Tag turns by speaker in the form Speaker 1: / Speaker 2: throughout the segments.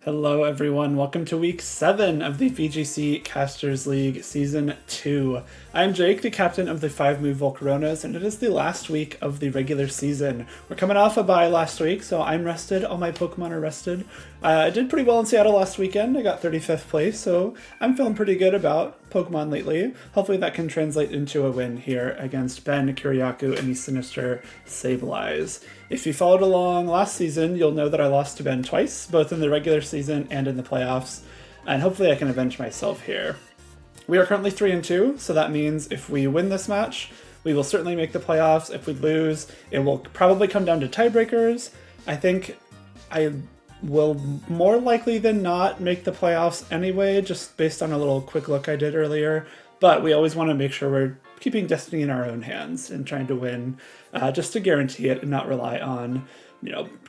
Speaker 1: Hello everyone, welcome to week 7 of the VGC Casters League Season 2. I'm Jake, the captain of the 5-move Volcaronas, and it is the last week of the regular season. We're coming off a bye last week, so I'm rested, all my Pokemon are rested. I did pretty well in Seattle last weekend, I got 35th place, so I'm feeling pretty good about Pokemon lately. Hopefully that can translate into a win here against Ben, Kyriakou, and the Sinister Sableyes. If you followed along last season, you'll know that I lost to Ben twice, both in the regular season and in the playoffs, and hopefully I can avenge myself here. We are currently 3-2, so that means if we win this match, we will certainly make the playoffs. If we lose, it will probably come down to tiebreakers. I think I will more likely than not make the playoffs anyway, just based on a little quick look I did earlier, but we always want to make sure we're keeping destiny in our own hands and trying to win just to guarantee it and not rely on,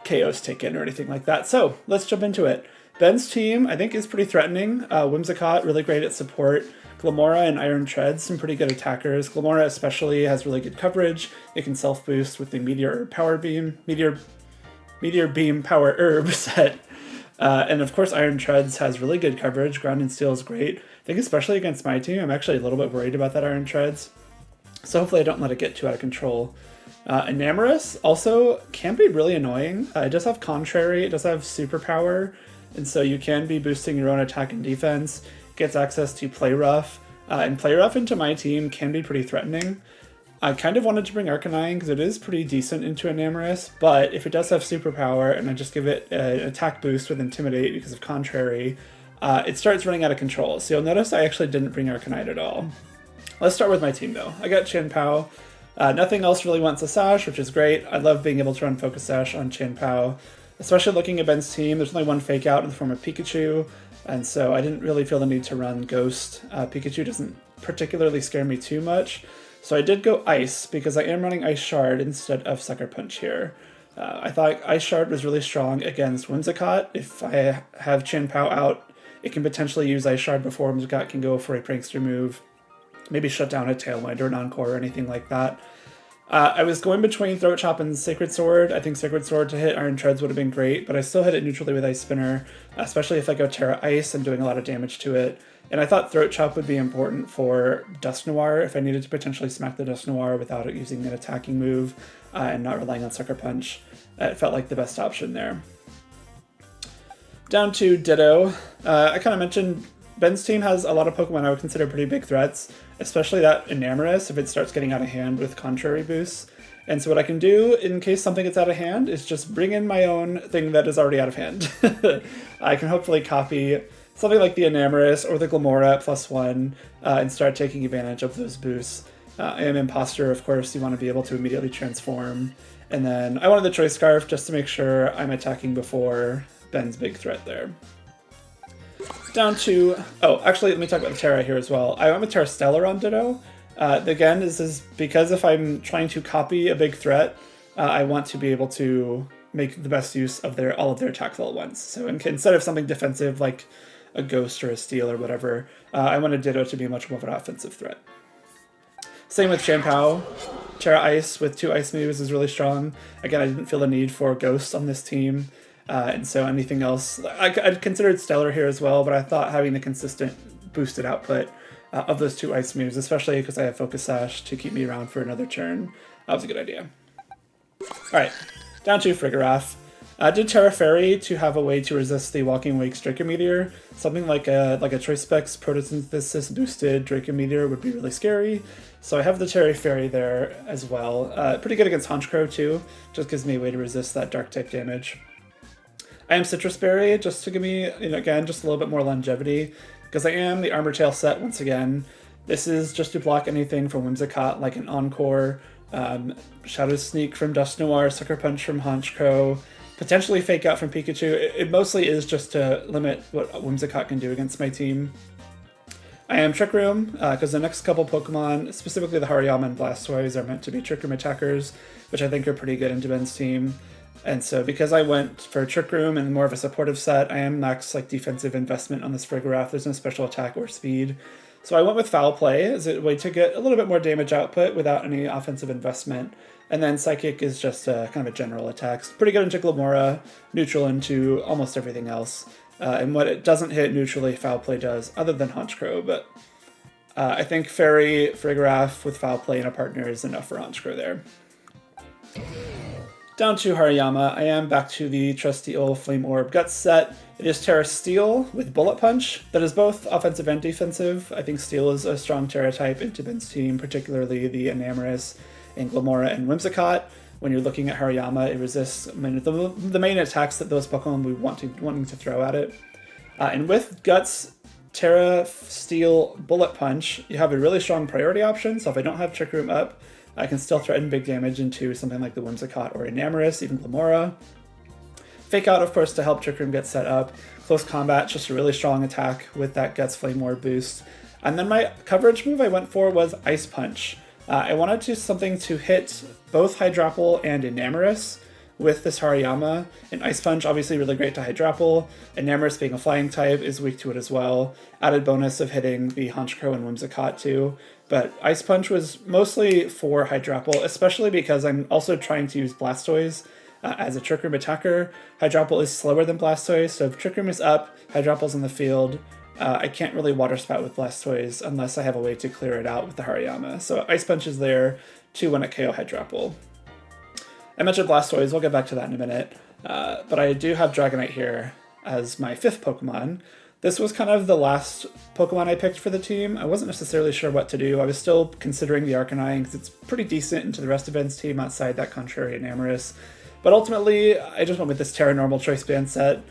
Speaker 1: KOs taken or anything like that. So let's jump into it. Ben's team, I think, is pretty threatening. Whimsicott, really great at support. Glamora and Iron Tread, some pretty good attackers. Glamora especially has really good coverage. It can self-boost with the Meteor Beam Power Herb set. And of course, Iron Treads has really good coverage. Ground and Steel is great. I think especially against my team, I'm actually a little bit worried about that Iron Treads. So hopefully I don't let it get too out of control. Enamorous also can be really annoying. It does have Contrary, it does have Superpower, and so you can be boosting your own attack and defense. It gets access to Play Rough, and Play Rough into my team can be pretty threatening. I kind of wanted to bring Arcanine because it is pretty decent into Enamorous, but if it does have Superpower and I just give it an attack boost with Intimidate because of Contrary, it starts running out of control. So you'll notice I actually didn't bring Arcanine at all. Let's start with my team though. I got Chien-Pao. Nothing else really wants a Sash, which is great. I love being able to run Focus Sash on Chien-Pao. Especially looking at Ben's team, there's only one Fake Out in the form of Pikachu, and so I didn't really feel the need to run Ghost. Pikachu doesn't particularly scare me too much. So I did go Ice, because I am running Ice Shard instead of Sucker Punch here. I thought Ice Shard was really strong against Whimsicott. If I have Chien-Pao out, it can potentially use Ice Shard before Whimsicott can go for a Prankster move. Maybe shut down a Tailwind or an Encore or anything like that. I was going between Throat Chop and Sacred Sword. I think Sacred Sword to hit Iron Treads would have been great, but I still hit it neutrally with Ice Spinner, especially if I go Terra Ice and doing a lot of damage to it. And I thought Throat Chop would be important for Dusknoir if I needed to potentially smack the Dusknoir without it using an attacking move and not relying on Sucker Punch. It felt like the best option there. Down to Ditto. I kind of mentioned Ben's team has a lot of Pokemon I would consider pretty big threats, especially that Enamorous if it starts getting out of hand with Contrary boosts. And so what I can do in case something gets out of hand is just bring in my own thing that is already out of hand. I can hopefully copy something like the Enamorous or the Glamora at +1 and start taking advantage of those boosts. I am Imposter, of course, you want to be able to immediately transform. And then I wanted the Choice Scarf just to make sure I'm attacking before Ben's big threat there. Down to, actually let me talk about the Terra here as well. I went with Terra Stellar on Ditto. Again, this is because if I'm trying to copy a big threat, I want to be able to make the best use of all of their attack level ones. So instead of something defensive like a Ghost or a Steel or whatever, I wanted Ditto to be much more of an offensive threat. Same with Chien-Pao. Terra Ice with 2 Ice moves is really strong. Again, I didn't feel the need for Ghost on this team. And so anything else, I'd considered Stellar here as well, but I thought having the consistent boosted output of those 2 Ice moves, especially because I have Focus Sash to keep me around for another turn, that was a good idea. Alright, down to Frigarath. I did Terra Fairy to have a way to resist the Walking Wake's Draco Meteor. Something like a Choice Specs Photosynthesis boosted Draco Meteor would be really scary. So I have the Terra Fairy there as well. Pretty good against Honchkrow too, just gives me a way to resist that Dark type damage. I am Citrus Berry, just to give me, again, just a little bit more longevity, because I am the Armor Tail set once again. This is just to block anything from Whimsicott, like an Encore, Shadow Sneak from Dusknoir, Sucker Punch from Honchkrow, potentially Fake Out from Pikachu. It mostly is just to limit what Whimsicott can do against my team. I am Trick Room, because the next couple Pokemon, specifically the Hariyama and Blastoise, are meant to be Trick Room attackers, which I think are pretty good into Ben's team. And so because I went for Trick Room and more of a supportive set, I am max defensive investment on this Frigarath. There's no special attack or speed. So I went with Foul Play as a way to get a little bit more damage output without any offensive investment. And then Psychic is just kind of a general attack. It's pretty good into Glamora, neutral into almost everything else. And what it doesn't hit neutrally, Foul Play does, other than Honchkrow. But I think Fairy, Farigiraf with Foul Play and a partner is enough for Honchkrow there. Down to Hariyama, I am back to the trusty old Flame Orb Guts set. It is Terra Steel with Bullet Punch. That is both offensive and defensive. I think Steel is a strong Terra type into Ben's team, particularly the Enamorous and Glamora and Whimsicott. When you're looking at Hariyama, it resists the main attacks that those Pokemon will be wanting to throw at it. And with Guts, Terra, Steel, Bullet Punch, you have a really strong priority option, so if I don't have Trick Room up, I can still threaten big damage into something like the Whimsicott or Enamorous, even Glamora. Fake Out, of course, to help Trick Room get set up. Close Combat, just a really strong attack with that Guts Flame Orb boost. And then my coverage move I went for was Ice Punch. I wanted something to hit both Hydrapple and Enamorous with this Hariyama. And Ice Punch, obviously really great to Hydrapple. Enamorous being a flying type is weak to it as well. Added bonus of hitting the Honchkrow and Whimsicott too. But Ice Punch was mostly for Hydrapple, especially because I'm also trying to use Blastoise as a Trick Room attacker. Hydrapple is slower than Blastoise, so if Trick Room is up, Hydrapple's in the field, I can't really Water Spout with Blastoise unless I have a way to clear it out with the Hariyama. So Ice Punch is there to win a KO Hydrapple. I mentioned Blastoise, we'll get back to that in a minute, but I do have Dragonite here as my 5th Pokemon. This was kind of the last Pokemon I picked for the team. I wasn't necessarily sure what to do. I was still considering the Arcanine because it's pretty decent into the rest of Ben's team outside that Contrary Enamorous. But ultimately, I just went with this Terra Normal Choice Band set.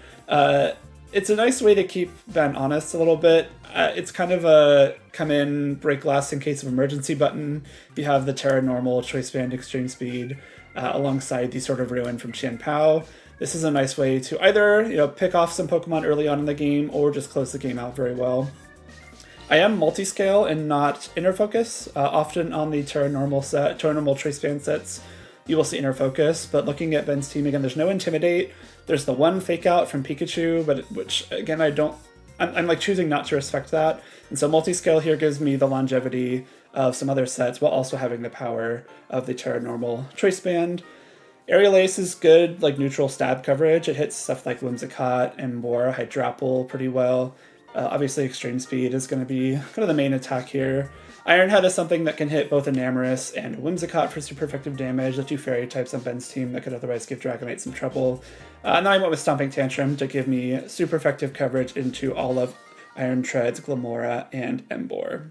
Speaker 1: It's a nice way to keep Ben honest a little bit. It's kind of a come in, break glass in case of emergency button. You have the Terra Normal Choice Band Extreme Speed alongside the Sword of Ruin from Chien-Pao. This is a nice way to either pick off some Pokemon early on in the game or just close the game out very well. I am multi-scale and not inner focus. Often on the Terra Normal Choice Band sets, you will see inner focus, but looking at Ben's team again, there's no Intimidate. There's the one Fake Out from Pikachu, which again I'm like choosing not to respect that. And so multi-scale here gives me the longevity of some other sets while also having the power of the Terra Normal Choice Band. Aerial Ace is good, like neutral stab coverage. It hits stuff like Whimsicott and more Hydrapple pretty well. Obviously Extreme Speed is going to be kind of the main attack here. Iron Head is something that can hit both Enamorous and Whimsicott for super effective damage, the 2 fairy types on Ben's team that could otherwise give Dragonite some trouble. And then I went with Stomping Tantrum to give me super effective coverage into all of Iron Treads, Glamora, and Emboar.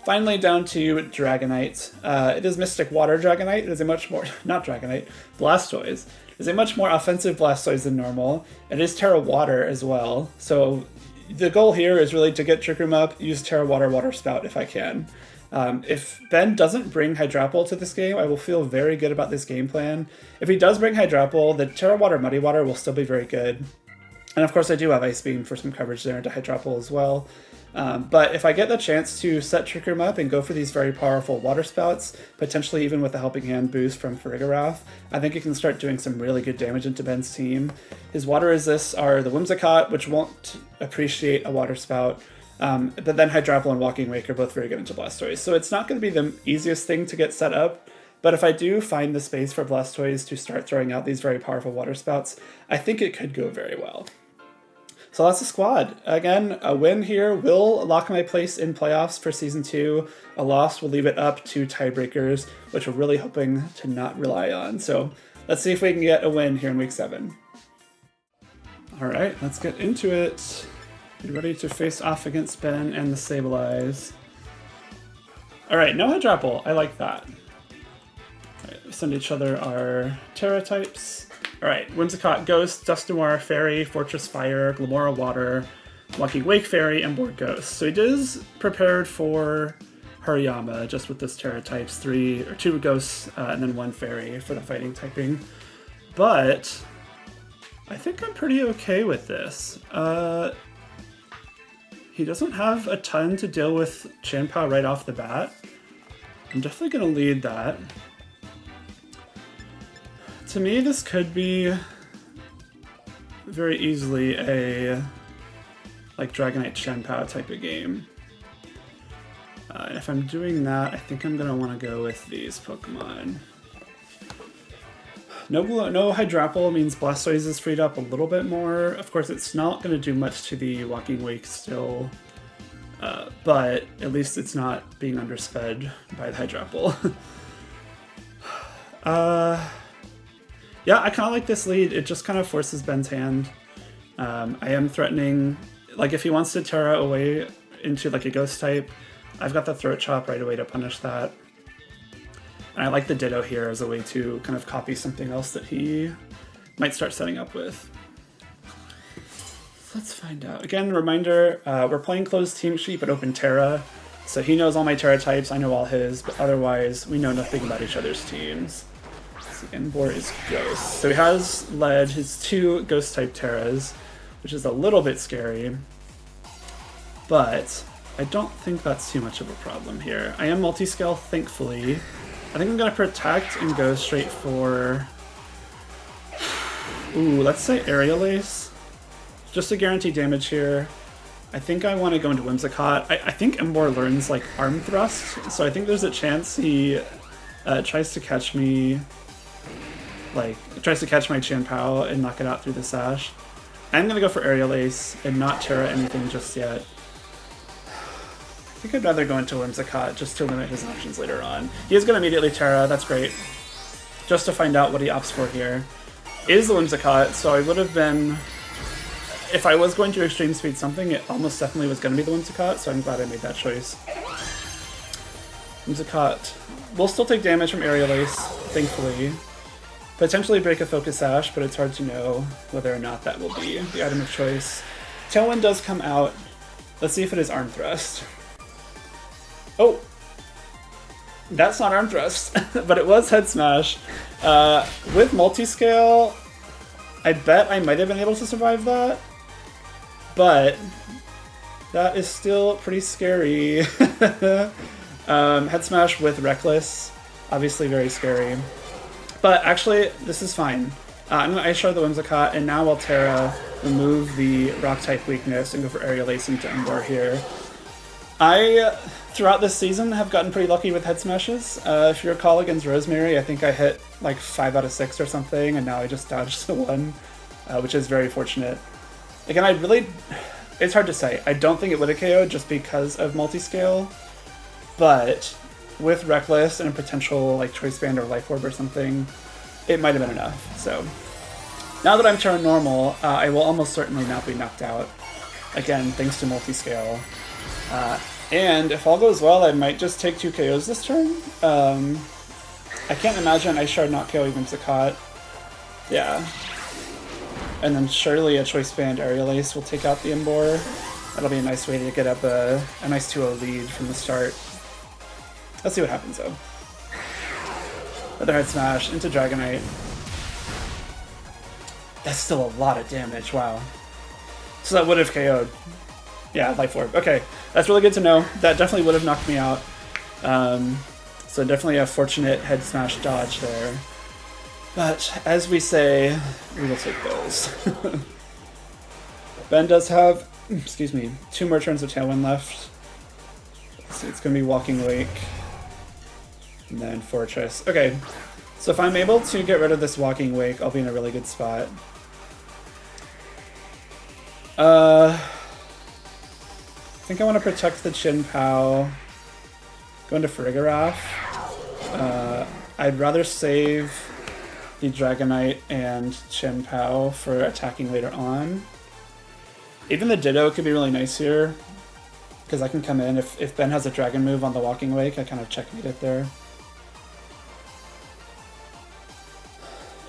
Speaker 1: Finally, down to Dragonite. It is Mystic Water Dragonite. It is a much more, not Dragonite, Blastoise. It is a much more offensive Blastoise than normal. It is Terra Water as well. So the goal here is really to get Trick Room up, use Terra Water Water Spout if I can. If Ben doesn't bring Hydrapple to this game, I will feel very good about this game plan. If he does bring Hydrapple, the Terra Water Muddy Water will still be very good. And of course I do have Ice Beam for some coverage there into Hydrapple as well. But if I get the chance to set Trick Room up and go for these very powerful Water Spouts, potentially even with a Helping Hand boost from Farigiraf, I think it can start doing some really good damage into Ben's team. His Water Resists are the Whimsicott, which won't appreciate a Water Spout, but then Hydrapple and Walking Wake are both very good into Blastoise. So it's not going to be the easiest thing to get set up, but if I do find the space for Blastoise to start throwing out these very powerful Water Spouts, I think it could go very well. So that's the squad. Again, a win here will lock my place in playoffs for Season 2. A loss will leave it up to tiebreakers, which we're really hoping to not rely on. So let's see if we can get a win here in Week 7. All right, let's get into it. Be ready to face off against Ben and the Sableyes. All right, no Hydrapple. I like that. All right, we send each other our Terra types. Alright, Whimsicott Ghost, Dusknoir Fairy, Fortress Fire, Glamora Water, Walking Wake Fairy, Emboar Ghost. So he is prepared for Hariyama, just with this Terra types, 2 Ghosts, and then 1 Fairy for the fighting typing. But I think I'm pretty okay with this. He doesn't have a ton to deal with Chien-Pao right off the bat. I'm definitely going to lead that. To me, this could be very easily a Dragonite Chien-Pao type of game. If I'm doing that, I think I'm going to want to go with these Pokemon. No Hydrapple means Blastoise is freed up a little bit more. Of course, it's not going to do much to the Walking Wake still, but at least it's not being undersped by the Hydrapple. Yeah, I kind of like this lead. It just kind of forces Ben's hand. I am threatening, like if he wants to Terra away into like a Ghost type, I've got the Throat Chop right away to punish that. And I like the Ditto here as a way to kind of copy something else that he might start setting up with. Let's find out. Again, reminder, we're playing closed team sheet but open Terra. So he knows all my Terra types, I know all his, but otherwise we know nothing about each other's teams. So Emboar is Ghost. So he has led his 2 Ghost type Terras, which is a little bit scary. But I don't think that's too much of a problem here. I am multi-scale, thankfully. I think I'm going to protect and go straight for... Ooh, let's say Aerial Ace. Just to guarantee damage here. I think I want to go into Whimsicott. I think Emboar learns, like, Arm Thrust, so I think there's a chance he tries to catch me... Like, tries to catch my Chien-Pao and knock it out through the Sash. I'm going to go for Aerial Ace and not Terra anything just yet. I think I'd rather go into Whimsicott just to limit his options later on. He is going to immediately Terra, that's great. Just to find out what he opts for here. It is the Whimsicott, so I would have been... If I was going to Extreme Speed something, it almost definitely was going to be the Whimsicott, so I'm glad I made that choice. Whimsicott will still take damage from Aerial Ace, thankfully. Potentially break a Focus Sash, but it's hard to know whether or not that will be the item of choice. Tailwind does come out. Let's see if it is Arm Thrust. Oh! That's not Arm Thrust, but it was Head Smash. With Multiscale, I bet I might have been able to survive that, but that is still pretty scary. Head Smash with Reckless, obviously very scary. But actually, this is fine. I'm going to Ice Shard the Whimsicott, and now I'll Terra, remove the Rock-type weakness, and go for Aerial Ace into Emboar here. I, throughout this season, have gotten pretty lucky with Head Smashes. If you recall against Rosemary, I think I hit like 5 out of 6 or something, and now I just dodged the 1, which is very fortunate. Again, it's hard to say. I don't think it would have KO'd just because of Multiscale, but... with Reckless and a potential like Choice Band or Life Orb or something, it might have been enough. So now that I'm Terra Normal, I will almost certainly not be knocked out. Again, thanks to Multiscale. And if all goes well, I might just take 2 KOs this turn. I can't imagine Ice Shard not KOing Whimsicott. Yeah. And then surely a Choice Band Aerial Ace will take out the Emboar. That'll be a nice way to get up a nice 2-0 lead from the start. Let's see what happens, though. Another Head Smash into Dragonite. That's still a lot of damage, wow. So that would have KO'd. Yeah, Life Orb. Okay, that's really good to know. That definitely would have knocked me out. So definitely a fortunate Head Smash dodge there. But, as we say, we will take those. Ben does have, excuse me, 2 more turns of Tailwind left. Let's see, it's going to be Walking Wake. And then Fortress. Okay, so if I'm able to get rid of this Walking Wake, I'll be in a really good spot. I think I want to protect the Chien-Pao. Go into Farigiraf. I'd rather save the Dragonite and Chien-Pao for attacking later on. Even the Ditto could be really nice here, because I can come in. If Ben has a Dragon move on the Walking Wake, I kind of checkmate it there.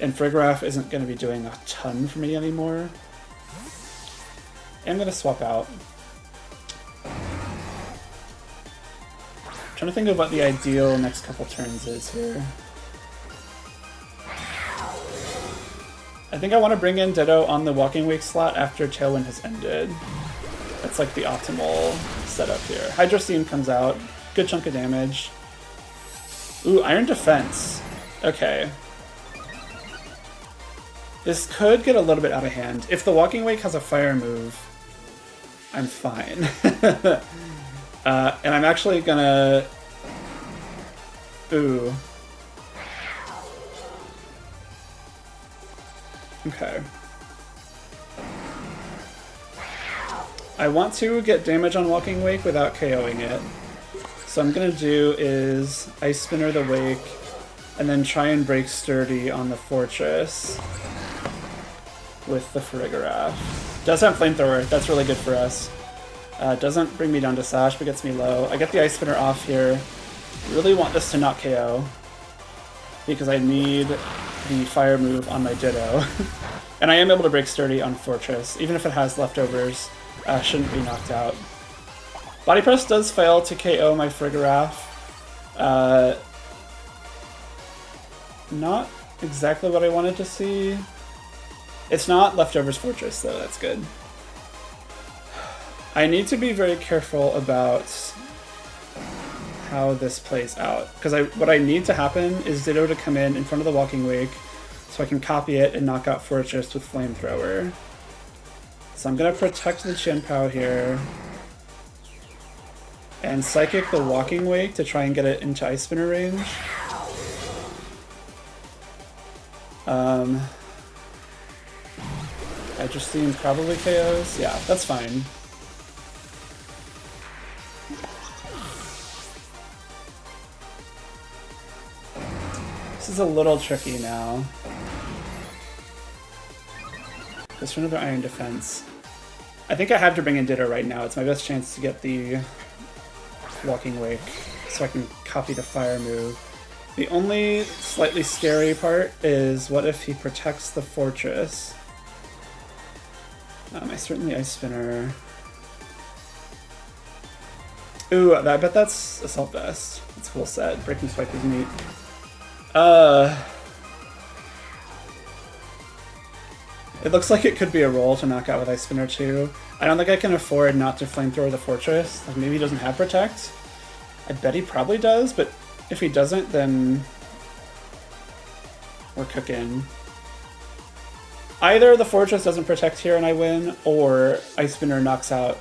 Speaker 1: And Farigiraf isn't going to be doing a ton for me anymore. I'm going to swap out. Trying to think of what the ideal next couple turns is here. I think I want to bring in Ditto on the Walking Wake slot after Tailwind has ended. That's like the optimal setup here. Hydro Steam comes out. Good chunk of damage. Ooh, Iron Defense. Okay. This could get a little bit out of hand. If the Walking Wake has a fire move, I'm fine. And I'm actually gonna... Ooh. Okay. I want to get damage on Walking Wake without KOing it. So I'm gonna do is Ice Spinner the Wake, and then try and break Sturdy on the Fortress with the Farigiraf. Does have Flamethrower, that's really good for us. Doesn't bring me down to Sash, but gets me low. I get the Ice Spinner off here. Really want this to not KO, because I need the fire move on my Ditto. And I am able to break Sturdy on Fortress, even if it has leftovers. Shouldn't be knocked out. Body Press does fail to KO my Farigiraf. Not exactly what I wanted to see. It's not Leftovers Fortress, though. That's good. I need to be very careful about how this plays out, because what I need to happen is Ditto to come in front of the Walking Wake so I can copy it and knock out Fortress with Flamethrower. So I'm going to protect the Chien-Pao here and Psychic the Walking Wake to try and get it into Ice Spinner range. Hydrosteam probably KOs. Yeah, that's fine. This is a little tricky now. Let's for another Iron Defense. I think I have to bring in Ditto right now. It's my best chance to get the Walking Wake so I can copy the fire move. The only slightly scary part is what if he protects the Fortress? I certainly Ice Spinner. Ooh, I bet that's Assault Vest. It's a cool set. Breaking Swipe is neat. It looks like it could be a roll to knock out with Ice Spinner too. I don't think I can afford not to Flamethrower the Fortress. Like, maybe he doesn't have Protect. I bet he probably does, but if he doesn't, then we're cooking. Either the Fortress doesn't Protect here and I win, or Ice Spinner knocks out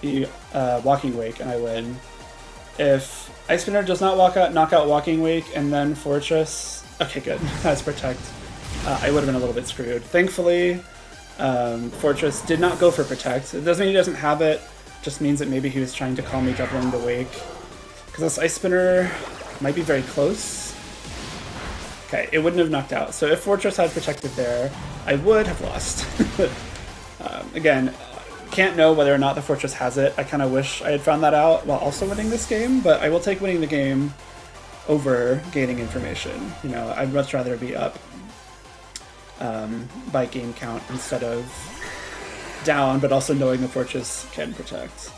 Speaker 1: the Walking Wake and I win. If Ice Spinner does not knock out Walking Wake and then Fortress, okay, good, has Protect. I would have been a little bit screwed. Thankfully, Fortress did not go for Protect. It doesn't mean he doesn't have it, just means that maybe he was trying to call me doubling the Wake. Because this Ice Spinner might be very close. Okay, it wouldn't have knocked out. So if Fortress had protected there, I would have lost. Again, can't know whether or not the Fortress has it. I kind of wish I had found that out while also winning this game, but I will take winning the game over gaining information. You know, I'd much rather be up by game count instead of down, but also knowing the Fortress can protect.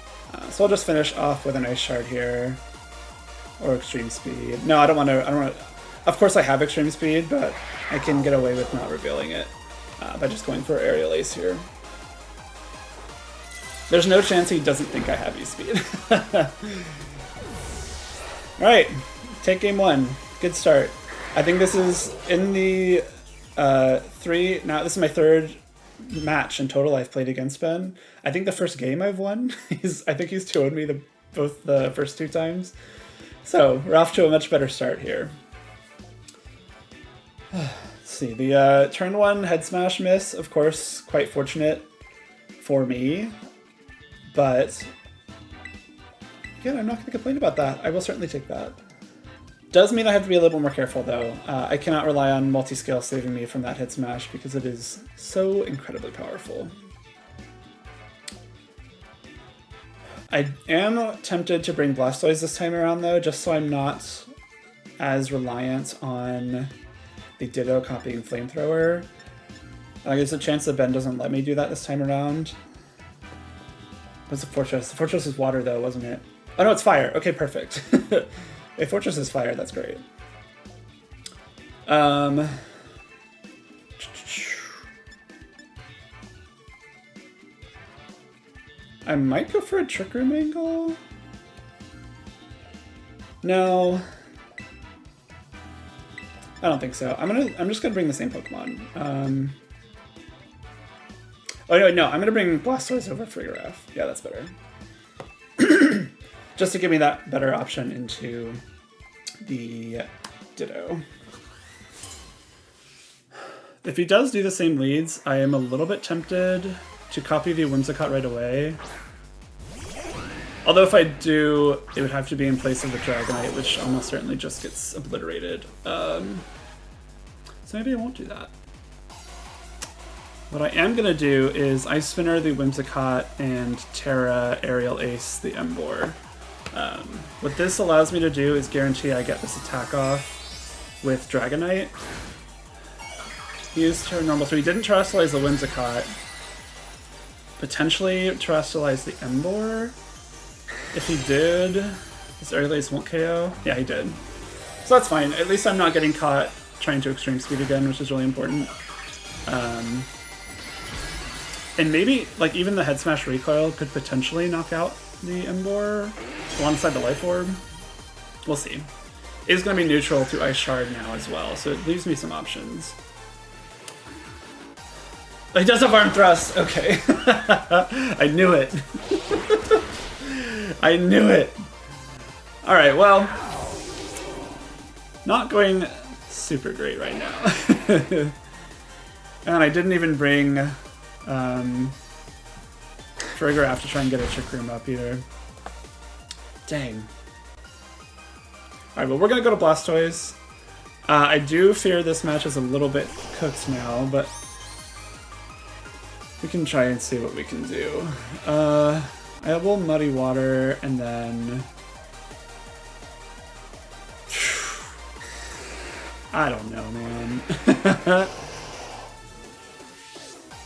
Speaker 1: So I'll just finish off with an Ice Shard here, or Extreme Speed. No, I don't want to. Of course I have Extreme Speed, but I can get away with not revealing it by just going for Aerial Ace here. There's no chance he doesn't think I have E-Speed. Alright, take game one. Good start. I think this is in the now this is my third match in total I've played against Ben. I think the first game I've won, I think he's 2-0'd me both the first two times. So we're off to a much better start here. Let's see, the turn one head smash miss, of course, quite fortunate for me, but again, I'm not going to complain about that. I will certainly take that. Does mean I have to be a little more careful, though. I cannot rely on multi-scale saving me from that head smash because it is so incredibly powerful. I am tempted to bring Blastoise this time around, though, just so I'm not as reliant on the Ditto copying Flamethrower. There's a chance that Ben doesn't let me do that this time around. What's the Fortress? The Fortress is water, though, wasn't it? Oh, no, it's fire. Okay, perfect. If Fortress is fire, that's great. I might go for a Trick Room angle. No. I don't think so. I'm just gonna bring the same Pokemon. Oh no, I'm gonna bring Blastoise over Farigiraf. Yeah, that's better. Just to give me that better option into the Ditto. If he does do the same leads, I am a little bit tempted to copy the Whimsicott right away. Although if I do, it would have to be in place of the Dragonite, which almost certainly just gets obliterated. So maybe I won't do that. What I am going to do is Ice Spinner the Whimsicott and Terra Aerial Ace the Emboar. What this allows me to do is guarantee I get this attack off with Dragonite. He used Terra Normal, so he didn't Terrestrialize the Whimsicott. Potentially Terrestrialize the Emboar. If he did, his Aerial Ace won't KO. Yeah, he did. So that's fine. At least I'm not getting caught trying to Extreme Speed again, which is really important. And maybe, like, even the Head Smash Recoil could potentially knock out the Emboar alongside the Life Orb. We'll see. It is going to be neutral to Ice Shard now as well, so it leaves me some options. He does have Arm Thrust! Okay. I knew it. I knew it! Alright, well, not going super great right now. And I didn't even bring Trigger to try and get a Trick Room up either. Dang. Alright, well, we're gonna go to Blastoise. I do fear this match is a little bit cooked now, but we can try and see what we can do. I will Muddy Water, and then... I don't know, man.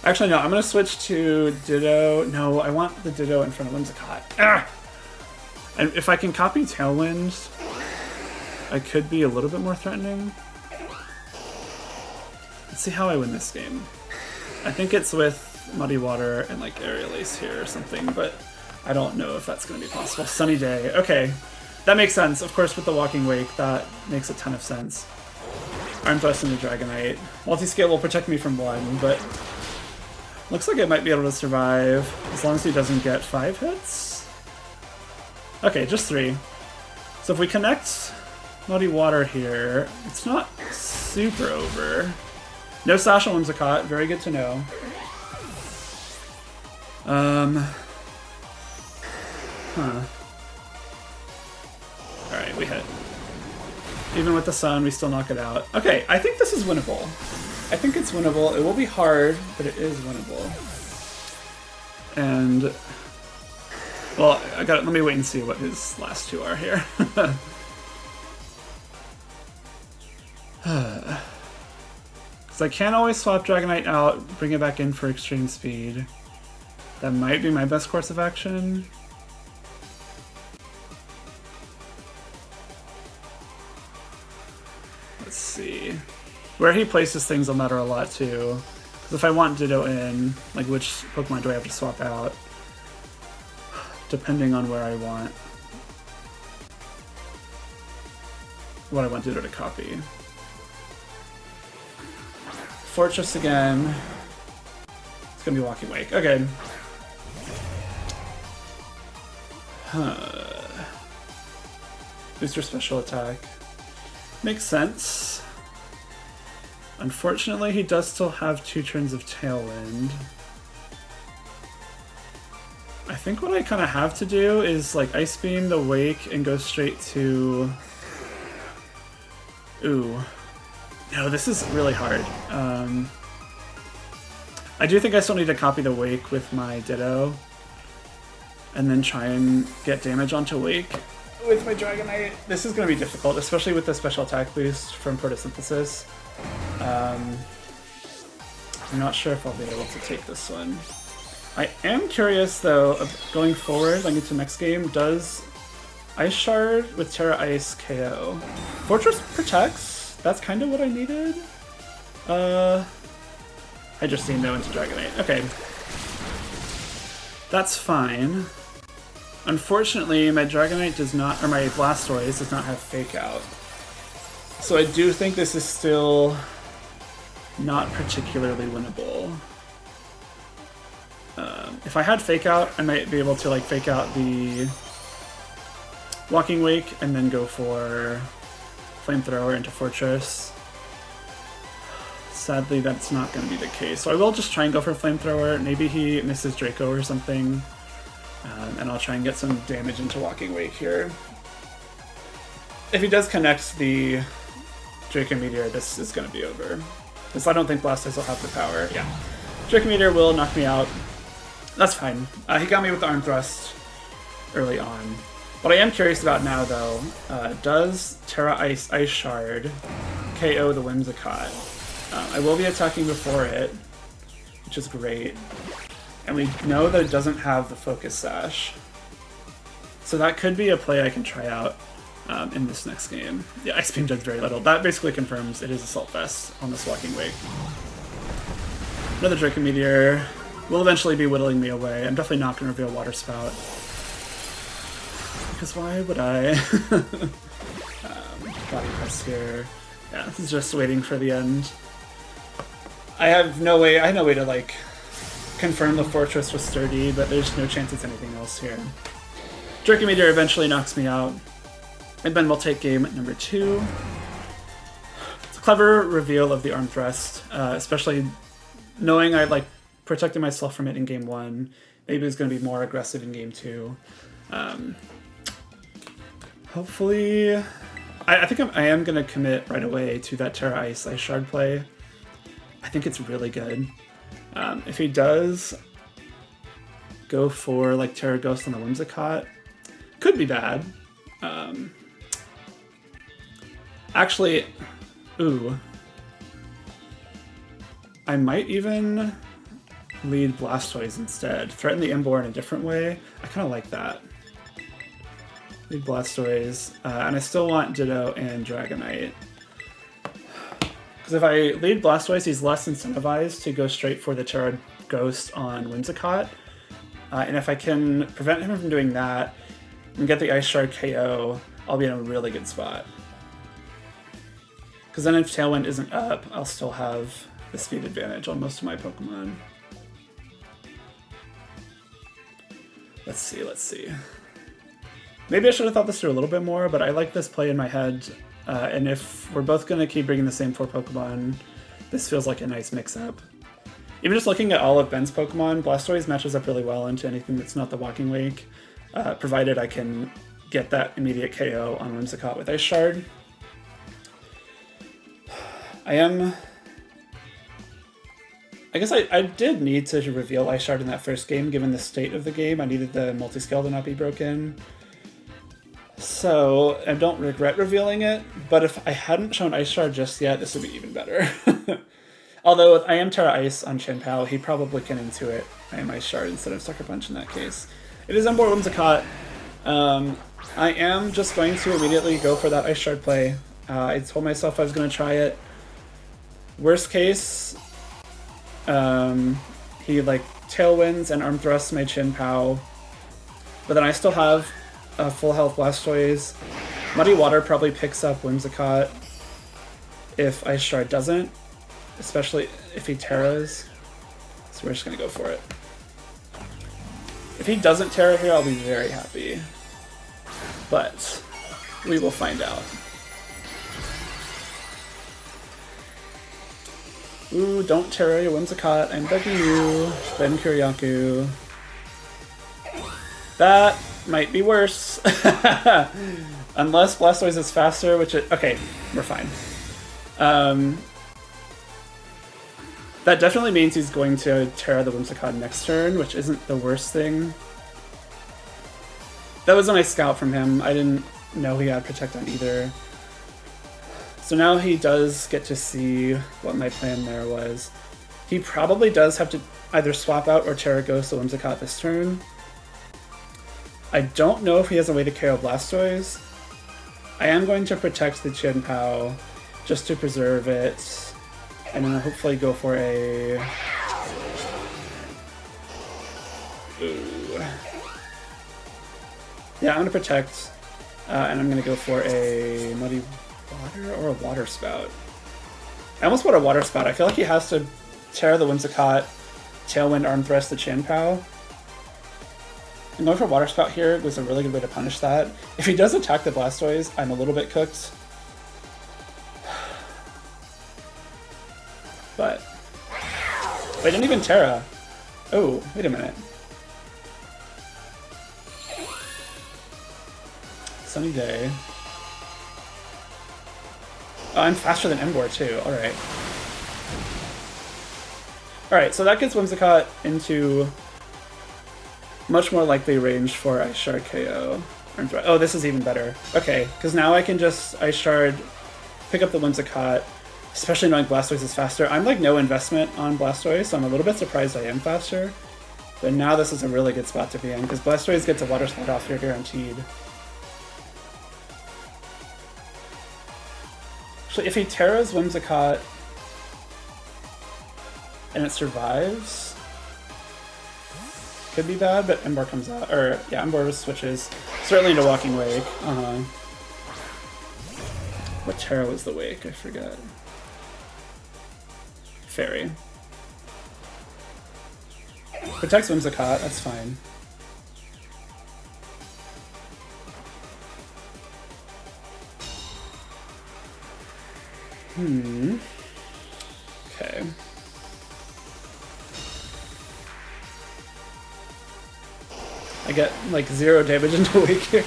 Speaker 1: Actually, no, I'm going to switch to Ditto. No, I want the Ditto in front of Whimsicott. Ah! And if I can copy Tailwind, I could be a little bit more threatening. Let's see how I win this game. I think it's with Muddy Water and like Aerial Ace here or something, but I don't know if that's going to be possible. Sunny Day. Okay, that makes sense. Of course, with the Walking Wake, that makes a ton of sense. Arm Thrust and the Dragonite. Multi-Scale will protect me from one, but looks like it might be able to survive as long as he doesn't get 5 hits. Okay, just 3. So if we connect Muddy Water here, it's not super over. No Sash on Whimsicott, very good to know. Alright, we hit. Even with the sun, we still knock it out. Okay, I think this is winnable. I think it's winnable. It will be hard, but it is winnable. And... well, let me wait and see what his last 2 are here. Because I can't always swap Dragonite out, bring it back in for Extreme Speed. That might be my best course of action. Let's see. Where he places things will matter a lot too. Because if I want Ditto in, like which Pokemon do I have to swap out? Depending on where I want. What I want Ditto to copy. Fortress again. It's gonna be Walking Wake. Okay. Booster special attack. Makes sense. Unfortunately, he does still have 2 turns of Tailwind. I think what I kind of have to do is like Ice Beam the Wake and go straight to... Ooh. No, this is really hard. I do think I still need to copy the Wake with my Ditto. And then try and get damage onto Wake with my Dragonite. This is going to be difficult, especially with the special attack boost from Photosynthesis. I'm not sure if I'll be able to take this one. I am curious, though, of going forward, like into next game, does Ice Shard with Terra Ice KO? Fortress protects? That's kind of what I needed? I just need no into Dragonite. Okay. That's fine. Unfortunately, my Dragonite does not, or my Blastoise does not have Fake Out. So I do think this is still not particularly winnable. If I had Fake Out, I might be able to like Fake Out the Walking Wake and then go for Flamethrower into Fortress. sadly that's not going to be the case. So I will just try and go for Flamethrower. Maybe he misses Draco or something. And I'll try and get some damage into Walking Wake here. If he does connect the Draco Meteor, this is going to be over. Because I don't think Blastoise will have the power. Yeah. Draco Meteor will knock me out. That's fine. He got me with the Arm Thrust early on. What I am curious about now, though, does Terra Ice Ice Shard KO the Whimsicott? I will be attacking before it, which is great. And we know that it doesn't have the Focus Sash. So that could be a play I can try out in this next game. Yeah, Ice Beam does very little. That basically confirms it is Assault Vest on this Walking Wake. Another Draco Meteor will eventually be whittling me away. I'm definitely not going to reveal Water Spout. Because why would I? Body Press here. Yeah, this is just waiting for the end. I had no way to, like, confirm the Fortress was sturdy, but there's no chance it's anything else here. Draco Meteor eventually knocks me out, and then we'll take game number 2. It's a clever reveal of the Arm Thrust, especially knowing I like protected myself from it in game 1. Maybe it's going to be more aggressive in game 2. Hopefully, I think I am going to commit right away to that Terra Ice Ice Shard play. I think it's really good. If he does go for like Terra Ghost on the Whimsicott, could be bad. Actually, ooh. I might even lead Blastoise instead. Threaten the Emboar in a different way. I kind of like that. Lead Blastoise. And I still want Ditto and Dragonite. Because if I lead Blastoise, he's less incentivized to go straight for the Terra Ghost on Whimsicott. And if I can prevent him from doing that and get the Ice Shard KO, I'll be in a really good spot. Because then if Tailwind isn't up, I'll still have the speed advantage on most of my Pokemon. Let's see. Maybe I should have thought this through a little bit more, but I like this play in my head. And if we're both going to keep bringing the same 4 Pokemon, this feels like a nice mix-up. Even just looking at all of Ben's Pokemon, Blastoise matches up really well into anything that's not the Walking Wake, provided I can get that immediate KO on Whimsicott with Ice Shard. I guess I did need to reveal Ice Shard in that first game, given the state of the game. I needed the multi-scale to not be broken. So I don't regret revealing it, but if I hadn't shown Ice Shard just yet, this would be even better. Although I am Terra Ice on Chien-Pao, he probably can intuit I am Ice Shard instead of Sucker Punch in that case. It is Emboar Whimsicott. I am just going to immediately go for that Ice Shard play. I told myself I was going to try it. Worst case, he like Tailwinds and Arm Thrusts my Chien-Pao, but then I still have a full health Blastoise. Muddy Water probably picks up Whimsicott if Ice Shard doesn't, especially if he Terras. So we're just gonna go for it. If he doesn't Terra here, I'll be very happy, but we will find out. Ooh, don't Terra your Whimsicott, I'm begging you. Ben Kyriakou. That might be worse. Unless Blastoise is faster, which it... Okay, we're fine. That definitely means he's going to Terra the Whimsicott next turn, which isn't the worst thing. That was a nice scout from him. I didn't know he had Protect on either. So now he does get to see what my plan there was. He probably does have to either swap out or Terra Ghost the Whimsicott this turn. I don't know if he has a way to KO Blastoise. I am going to protect the Chien-Pao just to preserve it. And then I'll hopefully go for a... Ooh. Yeah, I'm going to protect. And I'm going to go for a Muddy Water or a Water Spout. I almost want a Water Spout. I feel like he has to Terra the Whimsicott, Tailwind Arm Thrust the Chien-Pao. And going for Water Spout here was a really good way to punish that. If he does attack the Blastoise, I'm a little bit cooked. But I didn't even Terra. Oh, wait a minute. Sunny day. Oh, I'm faster than Embor too. Alright. Alright, so that gets Whimsicott into much more likely range for Ice Shard KO. Oh, this is even better. Okay, because now I can just Ice Shard, pick up the Whimsicott, especially knowing Blastoise is faster. I'm like no investment on Blastoise, so I'm a little bit surprised I am faster. But now this is a really good spot to be in, because Blastoise gets a Water Slide off here guaranteed. Actually, if he Terras Whimsicott and it survives, could be bad, but Ember comes out. Or, yeah, Ember switches. Certainly into Walking Wake. What Terra was the Wake? I forget. Fairy. Protects Whimsicott, that's fine. Okay. I get like 0 damage into Wake here.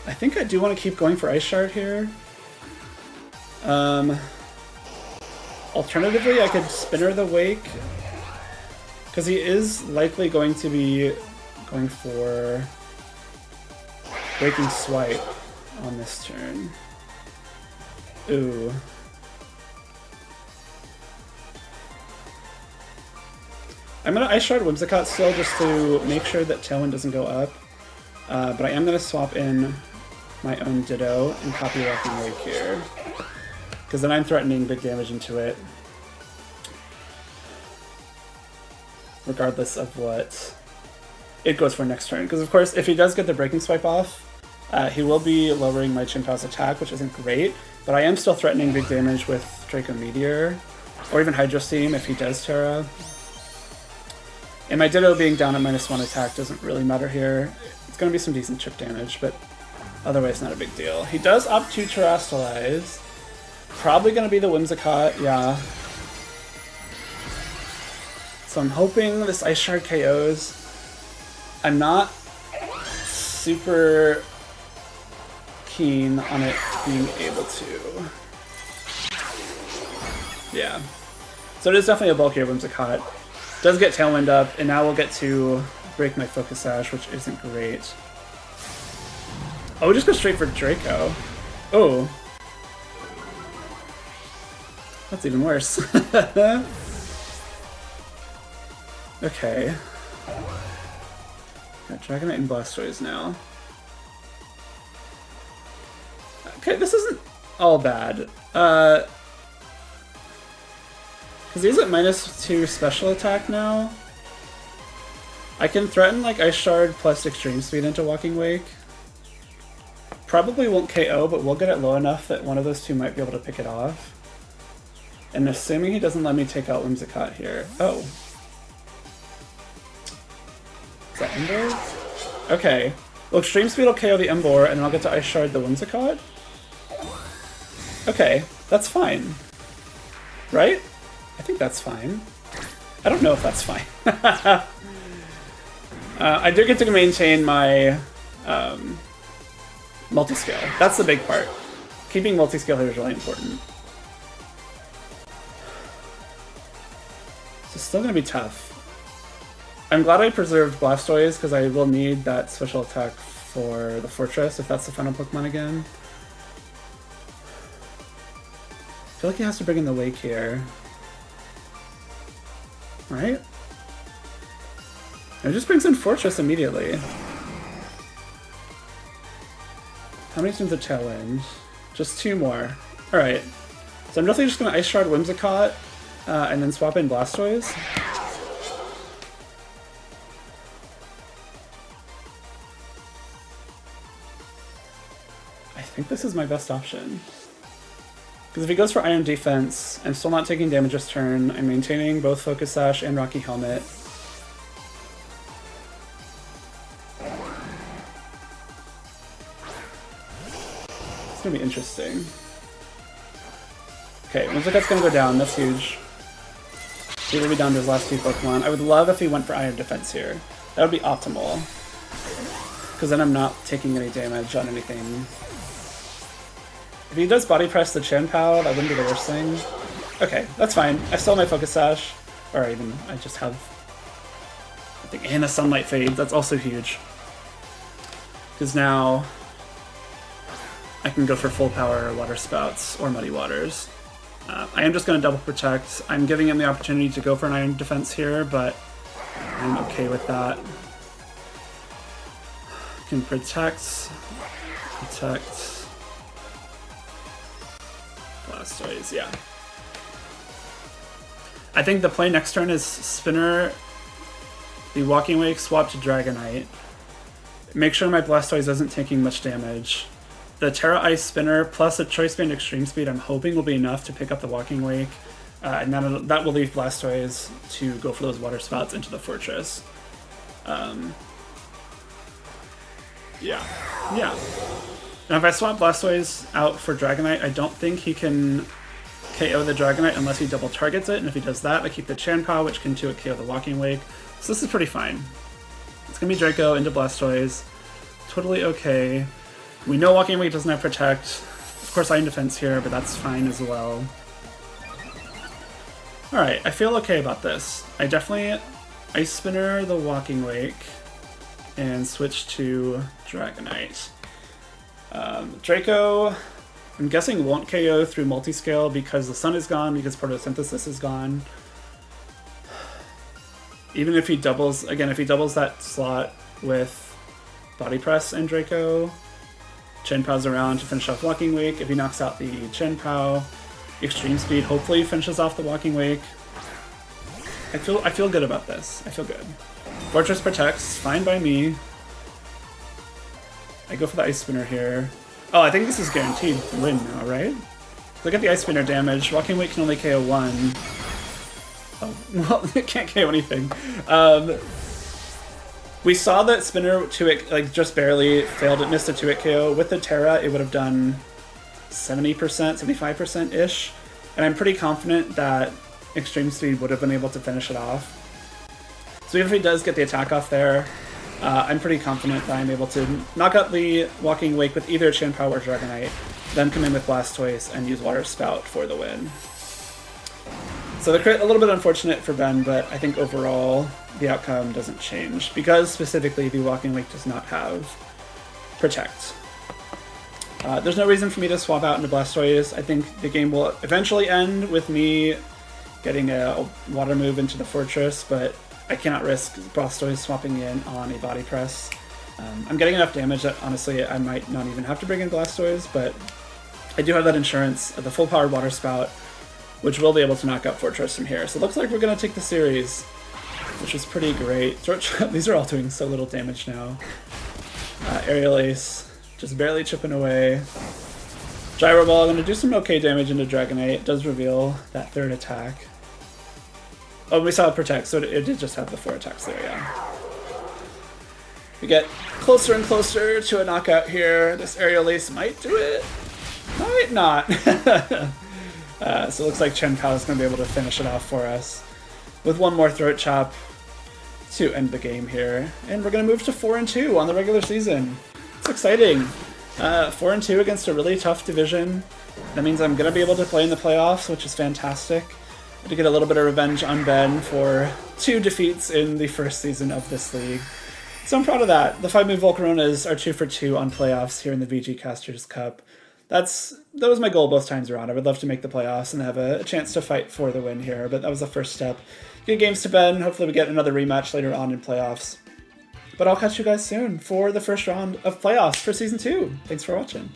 Speaker 1: I think I do want to keep going for Ice Shard here. Alternatively, I could Spinner the Wake, because he is likely going to be going for Waking Swipe on this turn. Ooh. I'm gonna Ice Shard Whimsicott still just to make sure that Tailwind doesn't go up. But I am gonna swap in my own Ditto and copy Walking Wake here, because then I'm threatening big damage into it, regardless of what it goes for next turn. Because of course, if he does get the Breaking Swipe off, he will be lowering my Chinpow's attack, which isn't great, but I am still threatening big damage with Draco Meteor, or even Hydro Steam if he does Terra. And my Ditto being down at -1 attack doesn't really matter here. It's going to be some decent chip damage, but otherwise not a big deal. He does opt to Terrastallize. Probably going to be the Whimsicott, yeah. So I'm hoping this Ice Shard KOs. I'm not super keen on it being able to. Yeah. So it is definitely a bulkier Whimsicott. Does get Tailwind up, and now we'll get to break my Focus Sash, which isn't great. Oh, we just go straight for Draco. Oh. That's even worse. Okay. Got Dragonite and Blastoise now. Okay, this isn't all bad. Because he's at -2 special attack now. I can threaten like Ice Shard plus Extreme Speed into Walking Wake. Probably won't KO, but we'll get it low enough that one of those two might be able to pick it off. And assuming he doesn't let me take out Whimsicott here. Oh. Is that Ember? Okay. Well, Extreme Speed will KO the Ember, and then I'll get to Ice Shard the Whimsicott? Okay, that's fine. Right? I think that's fine. I don't know if that's fine. I do get to maintain my multi-scale. That's the big part. Keeping multi-scale here is really important. It's still going to be tough. I'm glad I preserved Blastoise, because I will need that special attack for the Fortress, if that's the final Pokemon again. I feel like he has to bring in the Wake here. Right? It just brings in Fortress immediately. How many turns of Tailwind? Just 2 more. Alright. So I'm definitely just going to Ice Shard Whimsicott, and then swap in Blastoise. I think this is my best option. Because if he goes for Iron Defense, I'm still not taking damage this turn. I'm maintaining both Focus Sash and Rocky Helmet. It's going to be interesting. Okay, looks like that's gonna go down. That's huge. He will be down to his last 2 Pokemon. I would love if he went for Iron Defense here. That would be optimal. Because then I'm not taking any damage on anything. If he does Body Press the Chien-Pao, that wouldn't be the worst thing. Okay, that's fine. I still have my Focus Sash. Or even, I just have... I think, and a Sunlight Fade. That's also huge. Because now... I can go for full power Water Spouts or Muddy Waters. I am just going to double protect. I'm giving him the opportunity to go for an Iron Defense here, but I'm okay with that. Can protect. Blastoise, yeah. I think the play next turn is Spinner, the Walking Wake, swap to Dragonite. Make sure my Blastoise isn't taking much damage. The Terra Ice Spinner plus a Choice Band Extreme Speed I'm hoping will be enough to pick up the Walking Wake, and that will leave Blastoise to go for those Water Spouts into the Fortress. Yeah. Now if I swap Blastoise out for Dragonite, I don't think he can KO the Dragonite unless he double targets it, and if he does that, I keep the Chien-Pao, which can 2-hit KO the Walking Wake. So this is pretty fine. It's gonna be Draco into Blastoise. Totally okay. We know Walking Wake doesn't have Protect. Of course, Iron Defense here, but that's fine as well. Alright, I feel okay about this. I definitely Ice Spinner the Walking Wake and switch to Dragonite. Draco, I'm guessing won't KO through Multiscale because the Sun is gone, because Photosynthesis is gone. Even if he doubles, again, if he doubles that slot with Body Press and Draco, Chien-Pao's around to finish off Walking Wake. If he knocks out the Chien-Pao, Extreme Speed hopefully finishes off the Walking Wake. I feel good about this. I feel good. Fortress protects, fine by me. I go for the Ice Spinner here. Oh, I think this is guaranteed win now, right? Look at the Ice Spinner damage. Walking Wake can only KO 1. Oh, well, it can't KO anything. We saw that Spinner 2-hit, like, just barely failed. It missed a 2-hit KO. With the Terra, it would have done 70%, 75%-ish. And I'm pretty confident that Extreme Speed would have been able to finish it off. So even if he does get the attack off there, I'm pretty confident that I'm able to knock out the Walking Wake with either Chien-Pao or Dragonite, then come in with Blastoise and use Water Spout for the win. So the crit, a little bit unfortunate for Ben, but I think overall the outcome doesn't change, because specifically the Walking Wake does not have Protect. There's no reason for me to swap out into Blastoise. I think the game will eventually end with me getting a Water move into the Fortress, but I cannot risk Blastoise swapping in on a Body Press. I'm getting enough damage that honestly I might not even have to bring in Blastoise, but I do have that insurance of the full powered Water Spout, which will be able to knock out Fortress from here. So it looks like we're going to take the series, which is pretty great. These are all doing so little damage now. Aerial Ace, just barely chipping away. Gyro Ball, going to do some okay damage into Dragonite. It does reveal that third attack. Oh, we saw it Protect, so it did just have the 4 attacks there, yeah. We get closer and closer to a knockout here. This Aerial Ace might do it. Might not. So it looks like Chien-Pao is going to be able to finish it off for us with one more Throat Chop to end the game here. And we're going to move to 4-2 on the regular season. It's exciting. 4-2 against a really tough division. That means I'm going to be able to play in the playoffs, which is fantastic. To get a little bit of revenge on Ben for 2 defeats in the first season of this league. So I'm proud of that. The 5-move Volcaronas are 2 for 2 on playoffs here in the VG Casters Cup. That was my goal both times around. I would love to make the playoffs and have a chance to fight for the win here, but that was the first step. Good games to Ben. Hopefully we get another rematch later on in playoffs. But I'll catch you guys soon for the first round of playoffs for Season 2. Thanks for watching.